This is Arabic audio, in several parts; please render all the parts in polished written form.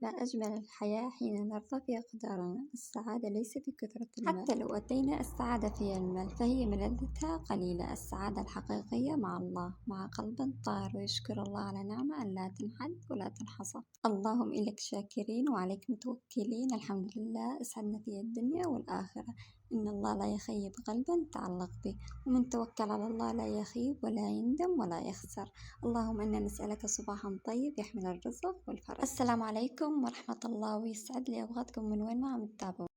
لا أجمل الحياة حين نرضى بأقدارنا. السعادة ليس بكثرة المال، حتى لو أتينا السعادة في المال فهي ملذتها قليلة. السعادة الحقيقية مع الله، مع قلب طاهر ويشكر الله على نعمة أن لا تنحد ولا تنحصر. اللهم إليك شاكرين وعليك متوكلين، الحمد لله اسعدنا في الدنيا والآخرة. إن الله لا يخيب قلبا تعلق به، ومن توكل على الله لا يخيب ولا يندم ولا يخسر. اللهم إنا نسألك صباحا طيب يحمل الرزق والفرج. السلام عليكم ورحمة الله، ويسعد لي أوقاتكم من وين ما عم تتابعوا.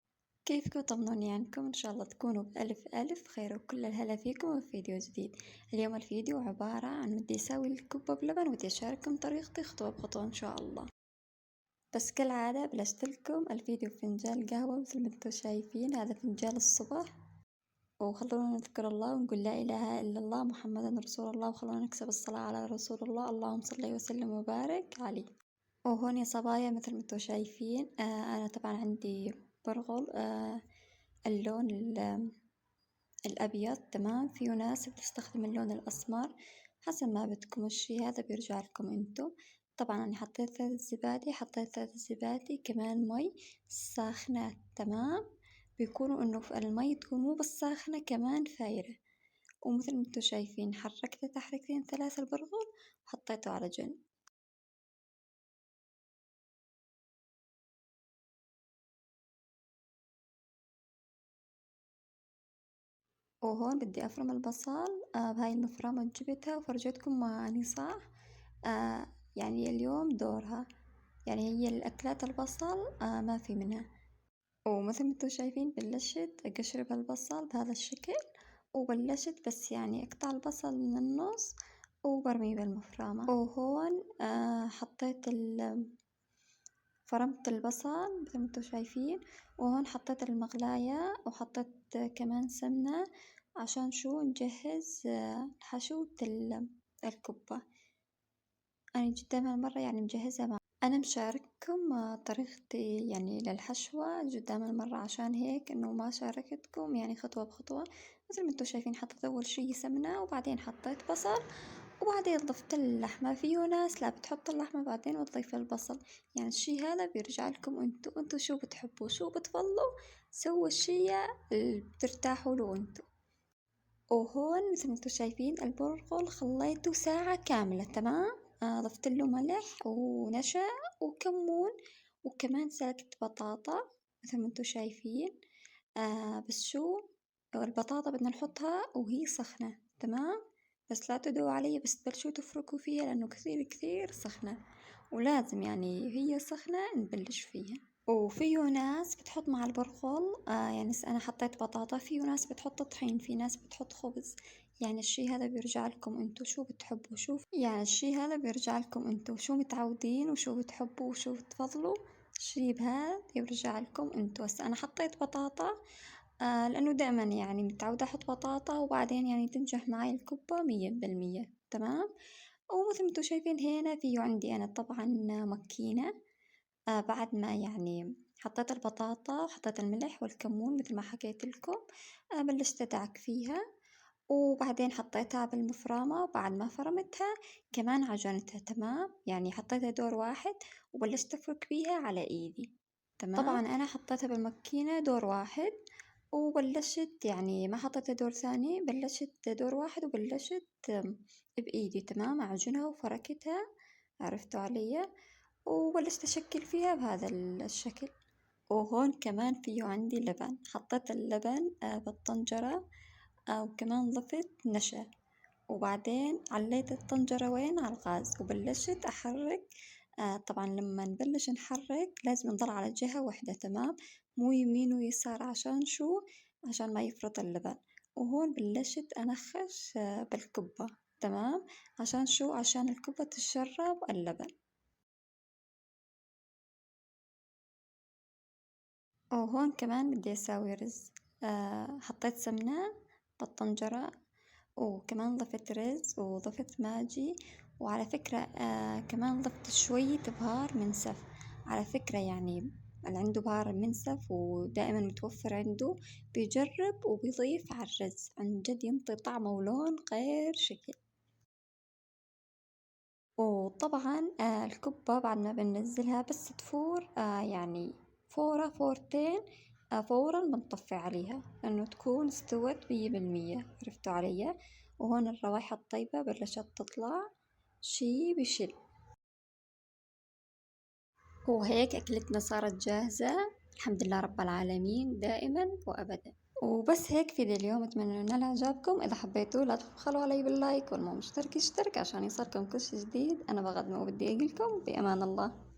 كيفكم؟ طمنوني عنكم، إن شاء الله تكونوا بألف ألف خير، وكل الهلا فيكم في فيديو جديد. اليوم الفيديو عبارة عن بدي أسوي الكوبا بلبن، ودي أشارككم طريقتي خطوة بخطوة إن شاء الله. بس كالعادة بلشت لكم الفيديو بفنجان قهوة مثل ما انتم شايفين، هذا فنجان الصبح. وخلونا نذكر الله ونقول لا إله إلا الله محمد رسول الله، وخلونا نكسب الصلاة على رسول الله، اللهم صل وسلم وبارك عليه. وهون يا صبايا مثل ما انتم شايفين، أنا طبعا عندي برغل، اللون الأبيض. تمام، في ناس بتستخدم اللون الأسمر، حسب ما بدكم. الشي هذا بيرجع لكم انتو. طبعا أنا حطيت 3 زبادي، حطيت 3 زبادي كمان مي ساخنات. تمام، بيكونوا انه في المي تكون مو بالساخنة كمان فايرة. ومثل ما انتو شايفين حركته تحركتين 3 البرغل وحطيته على جنب. وهون بدي أفرم البصل، بهاي المفرمة جبتها وفرجتكم معاني صح. يعني اليوم دورها، يعني هي الأكلات البصل ما في منها. ومثل ما انتم شايفين بلشت أقشر البصل بهذا الشكل، وبلشت بس يعني أقطع البصل من النص وبرميه بالمفرمة. وهون حطيت فرمت البصل مثل ما انتم شايفين. وهون حطيت المغلاية وحطيت كمان سمنة عشان شو نجهز حشوة الكبة. أنا قدام هالمرة يعني مجهزة أنا مشارككم طريقتي يعني للحشوة قدام المرة، عشان هيك إنه ما شاركتكم يعني خطوة بخطوة. مثل ما انتم شايفين حطيت أول شي سمنة، وبعدين حطيت بصل، وبعدين ضفت اللحمة. فيه ناس لا بتحط اللحمة بعدين وتضيف البصل، يعني الشي هذا بيرجع لكم انتو شو بتحبوا شو بتفضلوا، سووا الشي اللي بترتاحوا له انتو. وهون مثل ما انتم شايفين البرغل خليته ساعة كاملة. تمام، ضفت له ملح ونشا وكمون، وكمان سلقت بطاطا مثل ما انتم شايفين. بس شو، البطاطا بدنا نحطها وهي سخنة. تمام، بس لا تدوا علي، بس تبلشوا تفركوا فيها لأنه كثير كثير سخنة، ولازم يعني هي سخنة نبلش فيها. وفيه ناس بتحط مع البرغل يعني أنا حطيت بطاطا، فيه ناس بتحط طحين، في ناس بتحط خبز. يعني الشي هذا بيرجع لكم انتو شو بتحبوا، يعني الشي هذا بيرجع لكم انتو شو متعودين وشو بتحبوا وشو بتفضلوا. الشي بهذا يرجع لكم انتو. بس أنا حطيت بطاطا لأنه دائما يعني متعودة أحط بطاطا، وبعدين يعني تنجح معي الكبة 100%. تمام، ومثل ما انتم شايفين هنا فيه عندي أنا طبعا مكينة. بعد ما يعني حطيت البطاطا وحطيت الملح والكمون مثل ما حكيت لكم، بلشت أدعك فيها، وبعدين حطيتها بالمفرمة. وبعد ما فرمتها كمان عجنتها. تمام، يعني حطيتها دور واحد وبلشت أفرك بيها على إيدي. تمام، طبعا أنا حطيتها بالمكينة دور واحد، وبلشت يعني ما حطيتها دور ثاني، بلشت دور واحد وبلشت بإيدي. تمام، أعجنها وفركتها، عرفتوا علي. وبلشت أشكل فيها بهذا الشكل. وهون كمان فيه عندي لبن، حطيت اللبن بالطنجرة، وكمان ضفت نشا، وبعدين عليت الطنجرة وين على الغاز وبلشت أحرك. طبعا لما نبلش نحرك لازم نضل على جهة واحدة. تمام، مو يمين ويسار، عشان شو، عشان ما يفرط اللبن. وهون بلشت أنخش بالكبة. تمام، عشان شو، عشان الكبة تشرب اللبن. وهون كمان بدي أساوي رز. حطيت سمنة بالطنجرة، وكمان ضفت رز وضفت ماجي. وعلى فكرة كمان ضفت شوية بهار منسف. على فكرة يعني اللي عنده بهار منسف ودائما متوفر عنده بيجرب وبيضيف على الرز، عن جد ينطي طعمه ولون غير شكل. وطبعا الكبة بعد ما بننزلها بس تفور يعني فورة فورتين، فورا بنطفي عليها لأنه تكون استوت 100%. عرفتوا علي؟ وهون الروايح الطيبة بلشت تطلع شي بشل. وهيك أكلتنا صارت جاهزة. الحمد لله رب العالمين دائما وأبدا. وبس هيك فيديو اليوم، أتمنى إنه نال إعجابكم. إذا حبيتوا لا تبخلوا علي باللايك، والمو مشترك يشترك عشان يصلكم كل شي جديد أنا بقدمه. وبدي أقولكم بأمان الله.